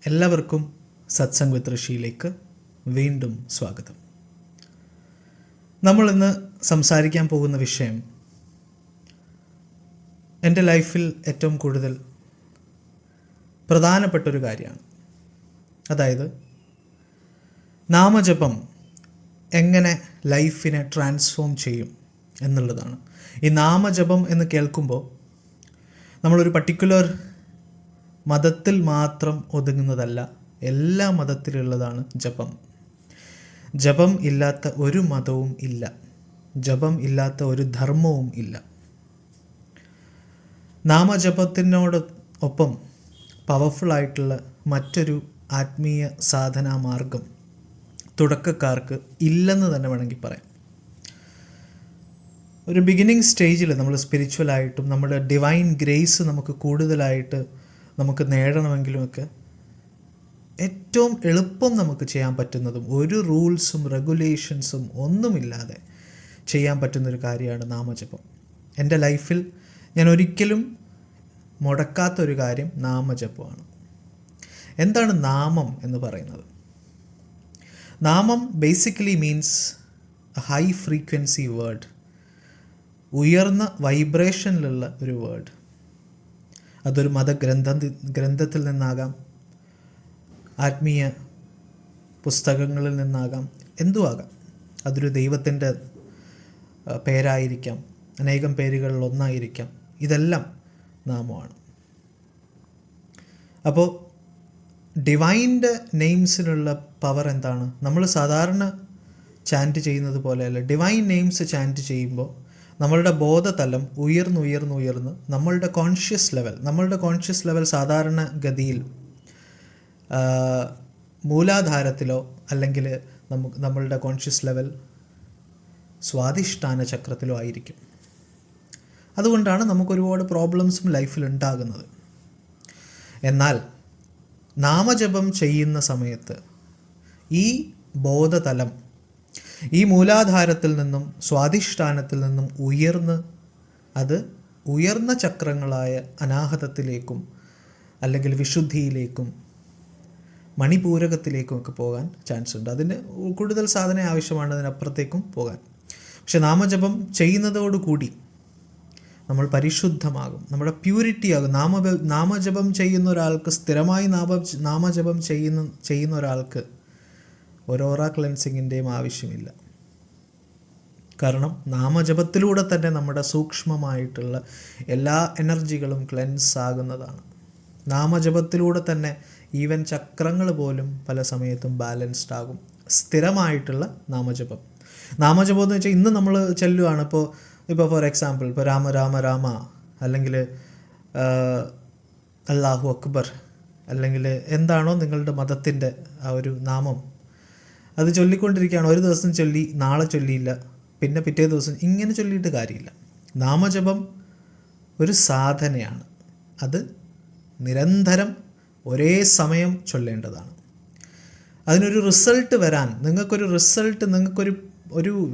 എല്ലാവർക്കും സത്സംഗ് വിത്ത് ഋഷിയിലേക്ക് വീണ്ടും സ്വാഗതം. നമ്മളിന്ന് സംസാരിക്കാൻ പോകുന്ന വിഷയം എൻ്റെ ലൈഫിൽ ഏറ്റവും കൂടുതൽ പ്രധാനപ്പെട്ടൊരു കാര്യമാണ്. അതായത് നാമജപം എങ്ങനെ ലൈഫിനെ ട്രാൻസ്ഫോം ചെയ്യും എന്നുള്ളതാണ്. ഈ നാമജപം എന്ന് കേൾക്കുമ്പോൾ നമ്മളൊരു പർട്ടിക്കുലർ മതത്തിൽ മാത്രം ഒതുങ്ങുന്നതല്ല, എല്ലാ മതത്തിലുള്ളതാണ് ജപം. ജപം ഇല്ലാത്ത ഒരു മതവും ഇല്ല, ജപം ഇല്ലാത്ത ഒരു ധർമ്മവും ഇല്ല. നാമജപത്തിനോട് ഒപ്പം പവർഫുള്ളായിട്ടുള്ള മറ്റൊരു ആത്മീയ സാധനാ മാർഗം തുടക്കക്കാർക്ക് ഇല്ലെന്ന് തന്നെ വേണമെങ്കിൽ പറയാം. ഒരു ബിഗിനിങ് സ്റ്റേജിൽ നമ്മൾ സ്പിരിച്വലായിട്ടും നമ്മുടെ ഡിവൈൻ ഗ്രേസ് നമുക്ക് കൂടുതലായിട്ട് നമുക്ക് നേടണമെങ്കിലുമൊക്കെ ഏറ്റവും എളുപ്പം നമുക്ക് ചെയ്യാൻ പറ്റുന്നതും ഒരു റൂൾസും റെഗുലേഷൻസും ഒന്നുമില്ലാതെ ചെയ്യാൻ പറ്റുന്നൊരു കാര്യമാണ് നാമജപം. എൻ്റെ ലൈഫിൽ ഞാൻ ഒരിക്കലും മുടക്കാത്തൊരു കാര്യം നാമജപമാണ്. എന്താണ് നാമം എന്ന് പറയുന്നത്? നാമം basically means A high frequency word, ഉയർന്ന വൈബ്രേഷനിലുള്ള ഒരു വേർഡ്. അതൊരു ഗ്രന്ഥത്തിൽ നിന്നാകാം, ആത്മീയ പുസ്തകങ്ങളിൽ നിന്നാകാം, എന്തും ആകാം. അതൊരു ദൈവത്തിൻ്റെ പേരായിരിക്കാം, അനേകം പേരുകളിൽ ഒന്നായിരിക്കാം. ഇതെല്ലാം നാമമാണ്. അപ്പോൾ ഡിവൈൻ്റെ നെയിംസിനുള്ള പവർ എന്താണ്? നമ്മൾ സാധാരണ ചാൻറ്റ് ചെയ്യുന്നത് പോലെയല്ല. ഡിവൈൻ നെയിംസ് ചാൻറ്റ് ചെയ്യുമ്പോൾ നമ്മളുടെ ബോധതലം ഉയർന്ന് നമ്മളുടെ കോൺഷ്യസ് ലെവൽ സാധാരണ ഗതിയിൽ മൂലാധാരത്തിലോ അല്ലെങ്കിൽ നമ്മളുടെ കോൺഷ്യസ് ലെവൽ സ്വാധിഷ്ഠാന ചക്രത്തിലോ ആയിരിക്കും. അതുകൊണ്ടാണ് നമുക്കൊരുപാട് പ്രോബ്ലംസും ലൈഫിൽ ഉണ്ടാകുന്നത്. എന്നാൽ നാമജപം ചെയ്യുന്ന സമയത്ത് ഈ ബോധതലം ഈ മൂലാധാരത്തിൽ നിന്നും സ്വാധിഷ്ഠാനത്തിൽ നിന്നും അത് ഉയർന്ന ചക്രങ്ങളായ അനാഹതത്തിലേക്കും അല്ലെങ്കിൽ വിശുദ്ധിയിലേക്കും മണിപൂരകത്തിലേക്കും ഒക്കെ പോകാൻ ചാൻസ് ഉണ്ട്. അതിന് കൂടുതൽ സാധന ആവശ്യമാണ്, അതിനപ്പുറത്തേക്കും പോകാൻ. പക്ഷെ നാമജപം ചെയ്യുന്നതോടുകൂടി നമ്മൾ പരിശുദ്ധമാകും, നമ്മുടെ പ്യൂരിറ്റി ആകും. നാമജപം ചെയ്യുന്ന ഒരാൾക്ക്, സ്ഥിരമായി നാമജപം ചെയ്യുന്ന ഒരാൾക്ക് ഓരോറ ക്ലെൻസിങ്ങിൻ്റെയും ആവശ്യമില്ല. കാരണം നാമജപത്തിലൂടെ തന്നെ നമ്മുടെ സൂക്ഷ്മമായിട്ടുള്ള എല്ലാ എനർജികളും ക്ലെൻസ് ആകുന്നതാണ്. നാമജപത്തിലൂടെ തന്നെ ഈവൻ ചക്രങ്ങൾ പോലും പല സമയത്തും ബാലൻസ്ഡ് ആകും. സ്ഥിരമായിട്ടുള്ള നാമജപം എന്ന് വെച്ചാൽ ഇന്ന് നമ്മൾ ചെല്ലുകയാണ്. ഇപ്പോൾ ഫോർ എക്സാമ്പിൾ, ഇപ്പോൾ രാമ രാമ രാമ, അല്ലെങ്കിൽ അല്ലാഹു അക്ബർ, അല്ലെങ്കിൽ എന്താണോ നിങ്ങളുടെ മതത്തിൻ്റെ ആ ഒരു നാമം, അത് ചൊല്ലിക്കൊണ്ടിരിക്കുകയാണ്. ഒരു ദിവസം ചൊല്ലി, നാളെ ചൊല്ലിയില്ല, പിന്നെ പിറ്റേ ദിവസം, ഇങ്ങനെ ചൊല്ലിയിട്ട് കാര്യമില്ല. നാമജപം ഒരു സാധനയാണ്. അത് നിരന്തരം ഒരേ സമയം ചൊല്ലേണ്ടതാണ്. അതിനൊരു റിസൾട്ട് വരാൻ, നിങ്ങൾക്കൊരു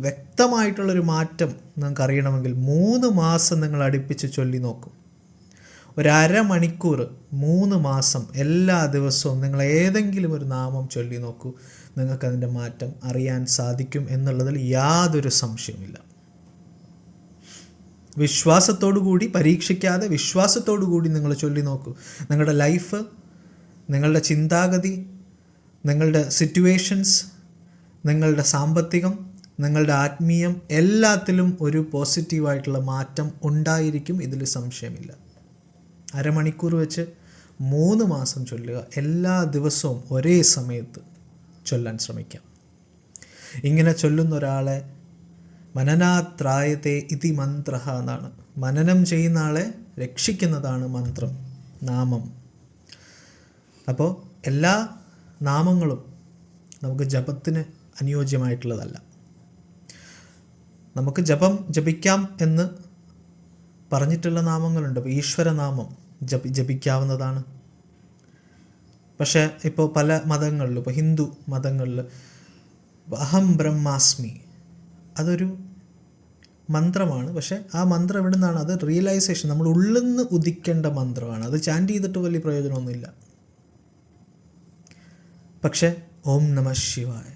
വ്യക്തമായിട്ടുള്ളൊരു മാറ്റം നിങ്ങൾക്ക് അറിയണമെങ്കിൽ 3 മാസം നിങ്ങൾ അടുപ്പിച്ച് ചൊല്ലി നോക്കും. ഒരു അരമണിക്കൂർ 3 മാസം എല്ലാ ദിവസവും നിങ്ങൾ ഏതെങ്കിലും ഒരു നാമം ചൊല്ലി നോക്കൂ. നിങ്ങൾക്കതിൻ്റെ മാറ്റം അറിയാൻ സാധിക്കും എന്നുള്ളതിൽ യാതൊരു സംശയവുമില്ല. വിശ്വാസത്തോടു കൂടി, പരീക്ഷിക്കാതെ വിശ്വാസത്തോടു കൂടി നിങ്ങൾ ചൊല്ലി നോക്കൂ. നിങ്ങളുടെ ലൈഫ്, നിങ്ങളുടെ ചിന്താഗതി, നിങ്ങളുടെ സിറ്റുവേഷൻസ്, നിങ്ങളുടെ സാമ്പത്തികം, നിങ്ങളുടെ ആത്മീയം, എല്ലാത്തിലും ഒരു പോസിറ്റീവായിട്ടുള്ള മാറ്റം ഉണ്ടായിരിക്കും. ഇതിൽ സംശയമില്ല. അരമണിക്കൂർ വെച്ച് 3 മാസം ചൊല്ലുക. എല്ലാ ദിവസവും ഒരേ സമയത്ത് ചൊല്ലാൻ ശ്രമിക്കാം. ഇങ്ങനെ ചൊല്ലുന്ന ഒരാളെ മനനാത്രായത്തെ ഇതി മന്ത്ര എന്നാണ്. മനനം ചെയ്യുന്ന ആളെ രക്ഷിക്കുന്നതാണ് മന്ത്രം, നാമം. അപ്പോൾ എല്ലാ നാമങ്ങളും നമുക്ക് ജപത്തിന് അനുയോജ്യമായിട്ടുള്ളതല്ല. നമുക്ക് ജപിക്കാം എന്ന് പറഞ്ഞിട്ടുള്ള നാമങ്ങളുണ്ട്. ഇപ്പോൾ ഈശ്വരനാമം ജപിക്കാവുന്നതാണ്. പക്ഷേ ഇപ്പോൾ പല മതങ്ങളിലും, ഇപ്പോൾ ഹിന്ദു മതങ്ങളിൽ അഹം ബ്രഹ്മാസ്മി, അതൊരു മന്ത്രമാണ്. പക്ഷേ ആ മന്ത്രം എവിടെ നിന്നാണ്? അത് റിയലൈസേഷൻ, നമ്മൾ ഉള്ളിൽ നിന്ന് ഉദിക്കേണ്ട മന്ത്രമാണ്. അത് ചാൻറ്റ് ചെയ്തിട്ട് വലിയ പ്രയോജനമൊന്നുമില്ല. പക്ഷേ ഓം നമ ശിവായ,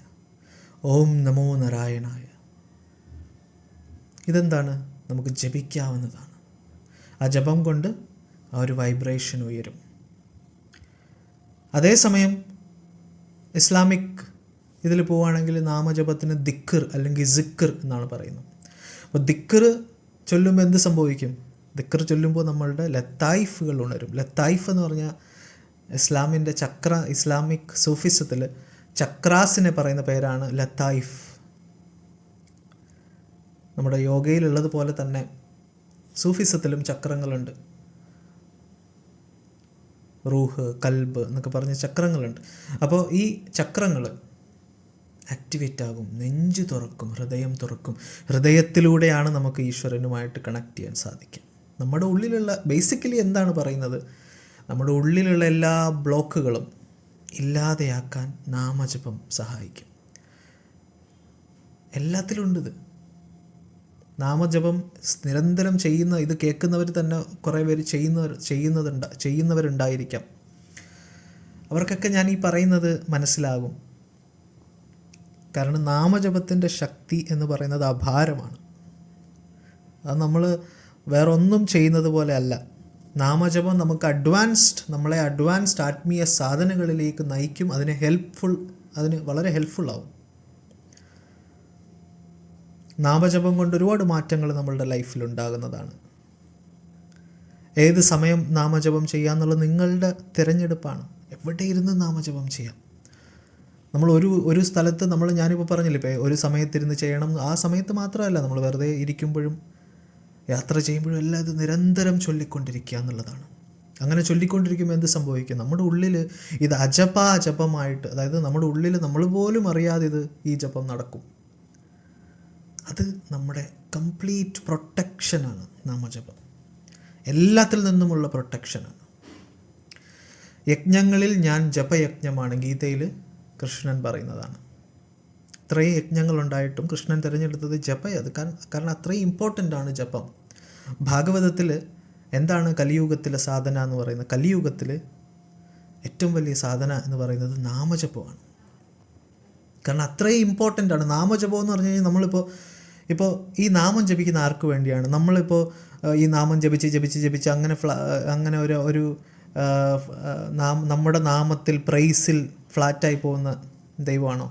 ഓം നമോ നാരായണായ, ഇതെന്താണ്? നമുക്ക് ജപിക്കാവുന്നതാണ്. ആ ജപം കൊണ്ട് ആ ഒരു വൈബ്രേഷൻ ഉയരും. അതേസമയം ഇസ്ലാമിക് ഇതിൽ പോവുകയാണെങ്കിൽ നാമജപത്തിന് ദിക്കർ അല്ലെങ്കിൽ സിക്കർ എന്നാണ് പറയുന്നത്. അപ്പോൾ ദിക്കർ ചൊല്ലുമ്പോൾ എന്ത് സംഭവിക്കും? ദിക്കർ ചൊല്ലുമ്പോൾ നമ്മളുടെ ലത്തായിഫുകൾ ഉണരും. ലത്തായിഫ് എന്ന് പറഞ്ഞാൽ ഇസ്ലാമിൻ്റെ ഇസ്ലാമിക് സൂഫിസത്തിൽ ചക്രാസിനെ പറയുന്ന പേരാണ് ലത്തായിഫ്. നമ്മുടെ യോഗയിലുള്ളതുപോലെ തന്നെ സൂഫിസത്തിലും ചക്രങ്ങളുണ്ട്. റൂഹ്, കൽബ് എന്നൊക്കെ പറഞ്ഞ ചക്രങ്ങളുണ്ട്. അപ്പോൾ ഈ ചക്രങ്ങൾ ആക്ടിവേറ്റ് ആകും, നെഞ്ച് തുറക്കും, ഹൃദയം തുറക്കും. ഹൃദയത്തിലൂടെയാണ് നമുക്ക് ഈശ്വരനുമായിട്ട് കണക്ട് ചെയ്യാൻ സാധിക്കും. നമ്മുടെ ഉള്ളിലുള്ള ബേസിക്കലി എന്താണ് പറയുന്നത്? നമ്മുടെ ഉള്ളിലുള്ള എല്ലാ ബ്ലോക്കുകളും ഇല്ലാതെയാക്കാൻ നാമജപം സഹായിക്കും. എല്ലാത്തിലും ഉണ്ട് ഇത്. നാമജപം നിരന്തരം ഇത് കേൾക്കുന്നവർ തന്നെ കുറേ പേര് ചെയ്യുന്നവരുണ്ടായിരിക്കാം. അവർക്കൊക്കെ ഞാൻ ഈ പറയുന്നത് മനസ്സിലാകും. കാരണം നാമജപത്തിൻ്റെ ശക്തി എന്ന് പറയുന്നത് അപാരമാണ്. അത് നമ്മൾ വേറൊന്നും ചെയ്യുന്നത് പോലെ അല്ല. നാമജപം നമുക്ക് നമ്മളെ അഡ്വാൻസ്ഡ് ആത്മീയ സാധനങ്ങളിലേക്ക് നയിക്കും. അതിന് വളരെ ഹെൽപ്ഫുള്ളാവും. നാമജപം കൊണ്ട് ഒരുപാട് മാറ്റങ്ങൾ നമ്മളുടെ ലൈഫിൽ ഉണ്ടാകുന്നതാണ്. ഏത് സമയം നാമജപം ചെയ്യാന്നുള്ളത് നിങ്ങളുടെ തിരഞ്ഞെടുപ്പാണ്. എവിടെ ഇരുന്ന് നാമജപം ചെയ്യാം. നമ്മൾ ഒരു സ്ഥലത്ത് ഞാനിപ്പോൾ പറഞ്ഞില്ലേ, ഇപ്പോൾ ഒരു സമയത്തിരുന്ന് ചെയ്യണം. ആ സമയത്ത് മാത്രമല്ല, നമ്മൾ വെറുതെ ഇരിക്കുമ്പോഴും യാത്ര ചെയ്യുമ്പോഴും എല്ലാം ഇത് നിരന്തരം ചൊല്ലിക്കൊണ്ടിരിക്കുക എന്നുള്ളതാണ്. അങ്ങനെ ചൊല്ലിക്കൊണ്ടിരിക്കുമ്പോൾ എന്ത് സംഭവിക്കും? നമ്മുടെ ഉള്ളിൽ ഇത് അജപമായിട്ട്, അതായത് നമ്മുടെ ഉള്ളിൽ നമ്മൾ പോലും അറിയാതെ ഈ ജപം നടക്കും. അത് നമ്മുടെ കംപ്ലീറ്റ് പ്രൊട്ടക്ഷനാണ് നാമജപം. എല്ലാത്തിൽ നിന്നുമുള്ള പ്രൊട്ടക്ഷനാണ്. യജ്ഞങ്ങളിൽ ഞാൻ ജപയജ്ഞമാണ് ഗീതയിൽ കൃഷ്ണൻ പറയുന്നതാണ്. ഇത്രയും യജ്ഞങ്ങളുണ്ടായിട്ടും കൃഷ്ണൻ തിരഞ്ഞെടുത്തത് ജപയത്. കാരണം അത്രയും ഇമ്പോർട്ടൻ്റ് ആണ് ജപം. ഭാഗവതത്തിൽ എന്താണ് കലിയുഗത്തിലെ സാധന എന്ന് പറയുന്നത്? കലിയുഗത്തിൽ ഏറ്റവും വലിയ സാധന എന്ന് പറയുന്നത് നാമജപമാണ്. കാരണം അത്രയും ഇമ്പോർട്ടൻ്റ് ആണ് നാമജപം എന്ന് പറഞ്ഞു കഴിഞ്ഞാൽ. ഇപ്പോൾ ഈ നാമം ജപിക്കുന്ന ആർക്ക് വേണ്ടിയാണ്? നമ്മളിപ്പോൾ ഈ നാമം ജപിച്ച് അങ്ങനെ ഒരു നമ്മുടെ നാമത്തിൽ പ്രൈസിൽ ഫ്ലാറ്റായി പോകുന്ന ദൈവമാണോ?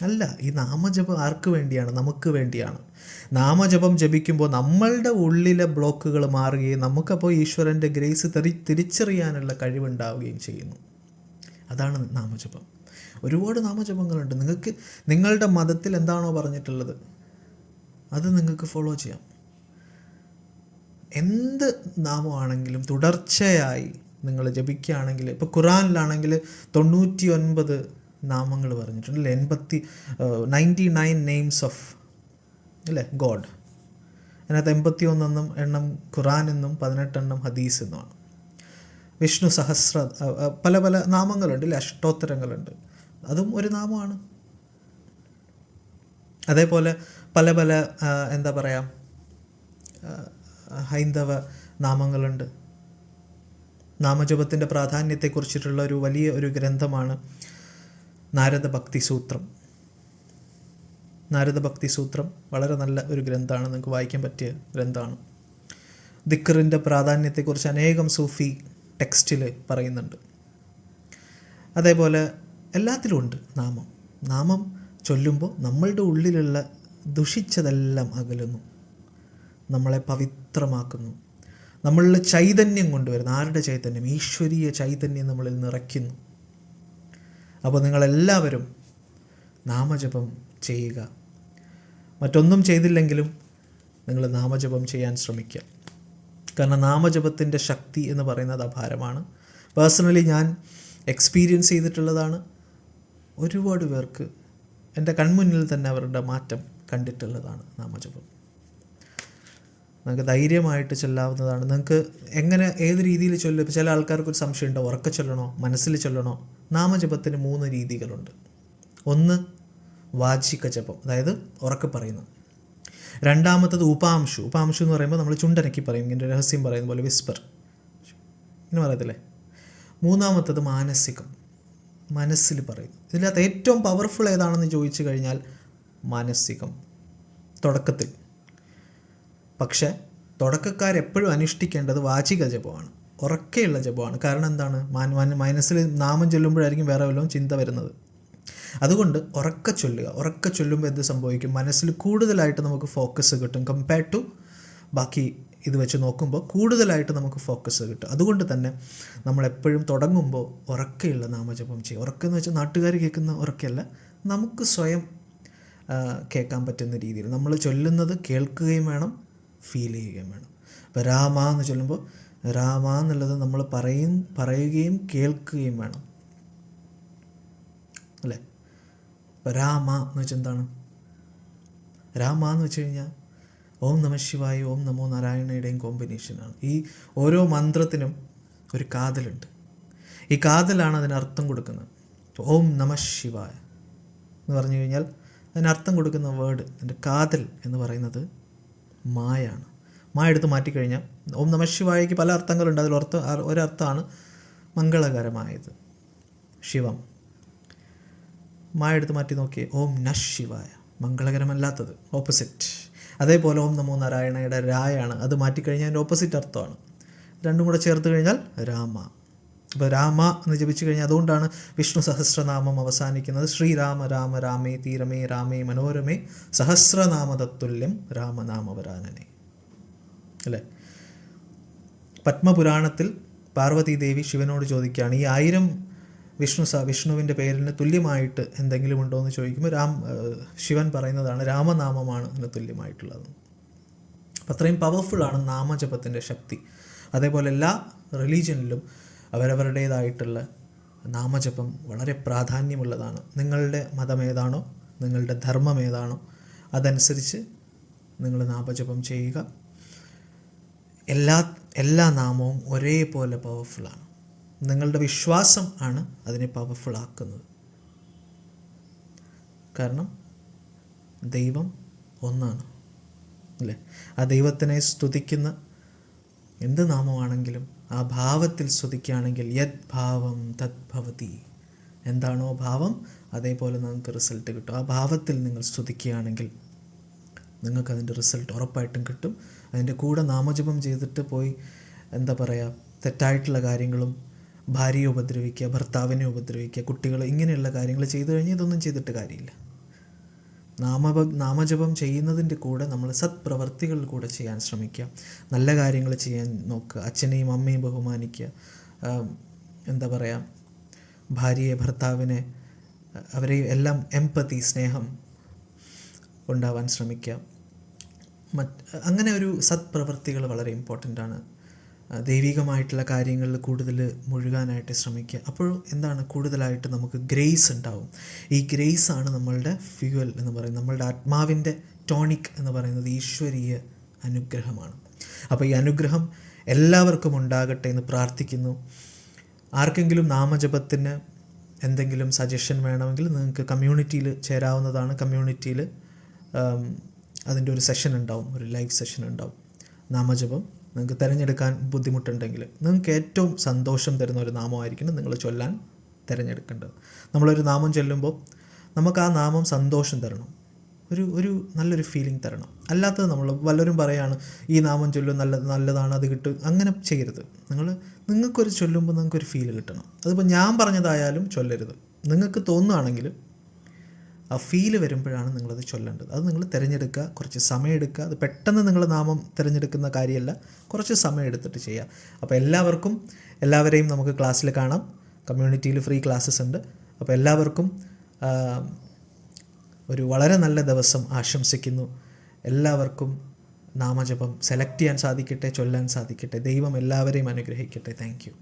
അല്ല. ഈ നാമജപം ആർക്ക് വേണ്ടിയാണ്? നമുക്ക് വേണ്ടിയാണ്. നാമജപം ജപിക്കുമ്പോൾ നമ്മളുടെ ഉള്ളിലെ ബ്ലോക്കുകൾ മാറുകയും നമുക്കപ്പോൾ ഈശ്വരൻ്റെ ഗ്രേസ് തിരിച്ചറിയാനുള്ള കഴിവുണ്ടാവുകയും ചെയ്യുന്നു. അതാണ് നാമജപം. ഒരുപാട് നാമജപങ്ങളുണ്ട്. നിങ്ങളുടെ മതത്തിൽ എന്താണോ പറഞ്ഞിട്ടുള്ളത് അത് നിങ്ങൾക്ക് ഫോളോ ചെയ്യാം. എന്ത് നാമമാണെങ്കിലും തുടർച്ചയായി നിങ്ങൾ ജപിക്കുകയാണെങ്കിൽ, ഇപ്പോൾ ഖുറാനിലാണെങ്കിൽ 99 നാമങ്ങൾ പറഞ്ഞിട്ടുണ്ട് അല്ലേ? 99 നെയിംസ് ഓഫ് അല്ലേ ഗോഡ്. അതിനകത്ത് 81 എണ്ണം ഖുറാൻ എന്നും 18 എണ്ണം ഹദീസ് എന്നുമാണ്. വിഷ്ണു സഹസ്ര പല നാമങ്ങളുണ്ട് അല്ലേ? അഷ്ടോത്തരങ്ങളുണ്ട്. അതും ഒരു നാമമാണ്. അതേപോലെ പല എന്താ പറയുക, ഹൈന്ദവ നാമങ്ങളുണ്ട്. നാമജപത്തിൻ്റെ പ്രാധാന്യത്തെക്കുറിച്ചിട്ടുള്ള വലിയ ഗ്രന്ഥമാണ് നാരദ ഭക്തി സൂത്രം. നാരദ ഭക്തി സൂത്രം വളരെ നല്ല ഒരു ഗ്രന്ഥമാണ്. നിങ്ങൾക്ക് വായിക്കാൻ പറ്റിയ ഗ്രന്ഥമാണ്. ദിക്റിൻ്റെ പ്രാധാന്യത്തെക്കുറിച്ച് അനേകം സൂഫി ടെക്സ്റ്റിൽ പറയുന്നുണ്ട്. അതേപോലെ എല്ലാത്തിലും ഉണ്ട് നാമം ചൊല്ലുമ്പോൾ നമ്മളുടെ ഉള്ളിലുള്ള ദുഷിച്ചതെല്ലാം അകലുന്നു, നമ്മളെ പവിത്രമാക്കുന്നു, നമ്മളിൽ ചൈതന്യം കൊണ്ടുവരുന്നു. ആരുടെ ചൈതന്യം? ഈശ്വരീയ ചൈതന്യം നമ്മളിൽ നിറയ്ക്കുന്നു. അപ്പോൾ നിങ്ങളെല്ലാവരും നാമജപം ചെയ്യുക. മറ്റൊന്നും ചെയ്തില്ലെങ്കിലും നിങ്ങൾ നാമജപം ചെയ്യാൻ ശ്രമിക്കുക. കാരണം നാമജപത്തിൻ്റെ ശക്തി എന്ന് പറയുന്നത് അപാരമാണ്. പേഴ്സണലി ഞാൻ എക്സ്പീരിയൻസ് ചെയ്തിട്ടുള്ളതാണ്. ഒരുപാട് പേർക്ക് എൻ്റെ കൺമുന്നിൽ തന്നെ അവരുടെ മാറ്റം കണ്ടിട്ടുള്ളതാണ് നാമജപം. നിങ്ങൾക്ക് ധൈര്യമായിട്ട് ചൊല്ലാവുന്നതാണ്. നിങ്ങൾക്ക് ഏത് രീതിയിൽ ചൊല്ലും? ചില ആൾക്കാർക്ക് ഒരു സംശയമുണ്ട്, ഉറക്കെ ചൊല്ലണോ മനസ്സിൽ ചൊല്ലണോ? നാമജപത്തിന് 3 രീതികളുണ്ട്. ഒന്ന് വാചിക ജപം, അതായത് ഉറക്കെ പറയുന്നത്. രണ്ടാമത്തത് ഉപാംശു എന്ന് പറയുമ്പോൾ നമ്മൾ ചുണ്ടനക്കി പറയും, ഇങ്ങനെ രഹസ്യം പറയുന്ന പോലെ വിസ്പർ ഇങ്ങനെ പറയത്തില്ലേ. മൂന്നാമത്തത് മാനസികം. മനസ്സിൽ പറയുന്നു. ഇതിനകത്ത് ഏറ്റവും പവർഫുൾ ഏതാണെന്ന് ചോദിച്ചു കഴിഞ്ഞാൽ മാനസികം, തുടക്കത്തിൽ. പക്ഷേ തുടക്കക്കാരെപ്പോഴും അനുഷ്ഠിക്കേണ്ടത് വാചിക ജപമാണ്, ഉറക്കെയുള്ള ജപമാണ്. കാരണം എന്താണ്? മനസ്സിൽ നാമം ചൊല്ലുമ്പോഴായിരിക്കും വേറെ വല്ലതും ചിന്ത വരുന്നത്. അതുകൊണ്ട് ഉറക്കെ ചൊല്ലുക. ഉറക്കെ ചൊല്ലുമ്പോൾ എന്ത് സംഭവിക്കും? മനസ്സിൽ കൂടുതലായിട്ട് നമുക്ക് ഫോക്കസ് കിട്ടും. കമ്പയർഡ് ടു ബാക്കി ഇത് വെച്ച് നോക്കുമ്പോൾ കൂടുതലായിട്ട് നമുക്ക് ഫോക്കസ് കിട്ടും. അതുകൊണ്ട് തന്നെ നമ്മളെപ്പോഴും തുടങ്ങുമ്പോൾ ഉറക്കെയുള്ള നാമജപം ചെയ്യുക. ഉറക്കെന്ന് വെച്ചാൽ നാട്ടുകാർ കേൾക്കുന്ന ഉറക്കല്ല, നമുക്ക് സ്വയം കേൾക്കാൻ പറ്റുന്ന രീതിയിൽ നമ്മൾ ചൊല്ലുന്നത് കേൾക്കുകയും വേണം, ഫീൽ ചെയ്യുകയും വേണം. ഇപ്പോൾ രാമ എന്ന് ചൊല്ലുമ്പോൾ രാമ എന്നുള്ളത് നമ്മൾ പറയുകയും കേൾക്കുകയും വേണം, അല്ലേ? ഇപ്പോൾ രാമ എന്ന് വെച്ചാൽ എന്താണ്? രാമ എന്ന് വെച്ച് കഴിഞ്ഞാൽ ഓം നമ ശിവായ, ഓം നമോ നാരായണയുടെയും കോമ്പിനേഷനാണ്. ഈ ഓരോ മന്ത്രത്തിനും ഒരു കാതലുണ്ട്. ഈ കാതലാണ് അതിനർത്ഥം കൊടുക്കുന്നത്. ഓം നമ ശിവായ എന്ന് പറഞ്ഞു കഴിഞ്ഞാൽ അതിനർത്ഥം കൊടുക്കുന്ന വേർഡ്, അതിൻ്റെ കാതൽ എന്ന് പറയുന്നത് മായാണ്. മായ എടുത്ത് മാറ്റിക്കഴിഞ്ഞാൽ ഓം നമ ശിവായയ്ക്ക് പല അർത്ഥങ്ങളുണ്ട്. ഒരർത്ഥമാണ് മംഗളകരമായത്, ശിവം. മായ എടുത്ത് മാറ്റി നോക്കിയേ, ഓം ന ശിവായ, മംഗളകരമല്ലാത്തത്, ഓപ്പോസിറ്റ്. അതേപോലെ ഓം നമോ നാരായണയുടെ രായാണ്, അത് മാറ്റിക്കഴിഞ്ഞാൽ അതിൻ്റെ ഓപ്പോസിറ്റ് അർത്ഥമാണ്. രണ്ടും കൂടെ ചേർത്ത് കഴിഞ്ഞാൽ രാമ. ഇപ്പോൾ രാമ എന്ന് ജപിച്ചു കഴിഞ്ഞാൽ അതുകൊണ്ടാണ് വിഷ്ണു സഹസ്രനാമം അവസാനിക്കുന്നത് ശ്രീരാമ രാമ രാമേ തീരമേ രാമേ മനോരമേ സഹസ്രനാമതത്തുല്യം രാമനാമവരാനനെ, അല്ലേ? പത്മപുരാണത്തിൽ പാർവതീദേവി ശിവനോട് ചോദിക്കുകയാണ്, ഈ 1000 വിഷ്ണുവിൻ്റെ പേരിന് തുല്യമായിട്ട് എന്തെങ്കിലും ഉണ്ടോ എന്ന് ചോദിക്കുമ്പോൾ ശിവൻ പറയുന്നതാണ് രാമനാമമാണ് അതിന് തുല്യമായിട്ടുള്ളത്. അപ്പം അത്രയും പവർഫുള്ളാണ് നാമജപത്തിൻ്റെ ശക്തി. അതേപോലെ എല്ലാ റിലീജിയനിലും അവരവരുടേതായിട്ടുള്ള നാമജപം വളരെ പ്രാധാന്യമുള്ളതാണ്. നിങ്ങളുടെ മതം ഏതാണോ, നിങ്ങളുടെ ധർമ്മം ഏതാണോ, അതനുസരിച്ച് നിങ്ങൾ നാമജപം ചെയ്യുക. എല്ലാ നാമവും ഒരേപോലെ പവർഫുള്ളാണ്. നിങ്ങളുടെ വിശ്വാസം ആണ് അതിനെ പവർഫുൾ ആക്കുന്നത്. കാരണം ദൈവം ഒന്നാണ്, അല്ലേ? ആ ദൈവത്തിനെ സ്തുതിക്കുന്ന എന്ത് നാമമാണെങ്കിലും ആ ഭാവത്തിൽ സ്തുതിക്കുകയാണെങ്കിൽ യത് ഭാവം തത് ഭവതി, എന്താണോ ഭാവം അതേപോലെ നിങ്ങൾക്ക് റിസൾട്ട് കിട്ടും. ആ ഭാവത്തിൽ നിങ്ങൾ സ്തുതിക്കുകയാണെങ്കിൽ നിങ്ങൾക്ക് അതിൻ്റെ റിസൾട്ട് ഉറപ്പായിട്ടും കിട്ടും. അതിൻ്റെ കൂടെ നാമജപം ചെയ്തിട്ട് പോയി എന്താ പറയുക, തെറ്റായിട്ടുള്ള കാര്യങ്ങളും ഭാര്യയെ ഉപദ്രവിക്കുക, ഭർത്താവിനെ ഉപദ്രവിക്കുക, കുട്ടികൾ, ഇങ്ങനെയുള്ള കാര്യങ്ങൾ ചെയ്തു കഴിഞ്ഞാൽ ഇതൊന്നും ചെയ്തിട്ട് കാര്യമില്ല. നാമജപം ചെയ്യുന്നതിൻ്റെ കൂടെ നമ്മൾ സത്പ്രവർത്തികൾ കൂടെ ചെയ്യാൻ ശ്രമിക്കുക, നല്ല കാര്യങ്ങൾ ചെയ്യാൻ നോക്കുക, അച്ഛനെയും അമ്മയും ബഹുമാനിക്കുക, എന്താ പറയുക, ഭാര്യയെ ഭർത്താവിനെ അവരെ എല്ലാം എംപതി, സ്നേഹം ഉണ്ടാവാൻ ശ്രമിക്കുക. അങ്ങനെ ഒരു സത്പ്രവർത്തികൾ വളരെ ഇമ്പോർട്ടൻ്റ് ആണ്. ദൈവികമായിട്ടുള്ള കാര്യങ്ങളിൽ കൂടുതൽ മുഴുകാനായിട്ട് ശ്രമിക്കുക. അപ്പോൾ എന്താണ്, കൂടുതലായിട്ട് നമുക്ക് ഗ്രേസ് ഉണ്ടാവും. ഈ ഗ്രേസ് ആണ് നമ്മളുടെ ഫ്യൂവൽ എന്ന് പറയുന്നത്. നമ്മളുടെ ആത്മാവിൻ്റെ ടോണിക് എന്ന് പറയുന്നത് ഈശ്വരീയ അനുഗ്രഹമാണ്. അപ്പോൾ ഈ അനുഗ്രഹം എല്ലാവർക്കും ഉണ്ടാകട്ടെ എന്ന് പ്രാർത്ഥിക്കുന്നു. ആർക്കെങ്കിലും നാമജപത്തിന് എന്തെങ്കിലും സജഷൻ വേണമെങ്കിൽ നിങ്ങൾക്ക് കമ്മ്യൂണിറ്റിയിൽ ചേരാവുന്നതാണ്. കമ്മ്യൂണിറ്റിയിൽ അതിൻ്റെ ഒരു സെഷൻ ഉണ്ടാവും, ഒരു ലൈവ് സെഷൻ ഉണ്ടാവും. നാമജപം നിങ്ങൾക്ക് തിരഞ്ഞെടുക്കാൻ ബുദ്ധിമുട്ടുണ്ടെങ്കിൽ നിങ്ങൾക്ക് ഏറ്റവും സന്തോഷം തരുന്ന ഒരു നാമമായിരിക്കണം നിങ്ങൾ ചൊല്ലാൻ തിരഞ്ഞെടുക്കേണ്ടത്. നമ്മളൊരു നാമം ചൊല്ലുമ്പോൾ നമുക്ക് ആ നാമം സന്തോഷം തരണം, ഒരു നല്ലൊരു ഫീലിംഗ് തരണം. അല്ലാത്തത് നമ്മൾ വല്ലവരും പറയാണ് ഈ നാമം ചൊല്ലും നല്ലതാണ് അത് കിട്ടും, അങ്ങനെ ചെയ്യരുത്. നിങ്ങൾക്കൊരു ചൊല്ലുമ്പോൾ നിങ്ങൾക്കൊരു ഫീൽ കിട്ടണം. അതിപ്പോൾ ഞാൻ പറഞ്ഞതായാലും ചൊല്ലരുത്. നിങ്ങൾക്ക് തോന്നുകയാണെങ്കിൽ ആ ഫീല് വരുമ്പോഴാണ് നിങ്ങളത് ചൊല്ലേണ്ടത്. അത് നിങ്ങൾ തിരഞ്ഞെടുക്കുക, കുറച്ച് സമയം എടുക്കുക. അത് പെട്ടെന്ന് നിങ്ങൾ നാമം തിരഞ്ഞെടുക്കുന്ന കാര്യമല്ല, കുറച്ച് സമയം എടുത്തിട്ട് ചെയ്യുക. അപ്പോൾ എല്ലാവരെയും നമുക്ക് ക്ലാസ്സിൽ കാണാം. കമ്മ്യൂണിറ്റിയിൽ ഫ്രീ ക്ലാസ്സസ് ഉണ്ട്. അപ്പോൾ എല്ലാവർക്കും ഒരു വളരെ നല്ല ദിവസം ആശംസിക്കുന്നു. എല്ലാവർക്കും നാമജപം സെലക്ട് ചെയ്യാൻ സാധിക്കട്ടെ, ചൊല്ലാൻ സാധിക്കട്ടെ. ദൈവം എല്ലാവരെയും അനുഗ്രഹിക്കട്ടെ. Thank you.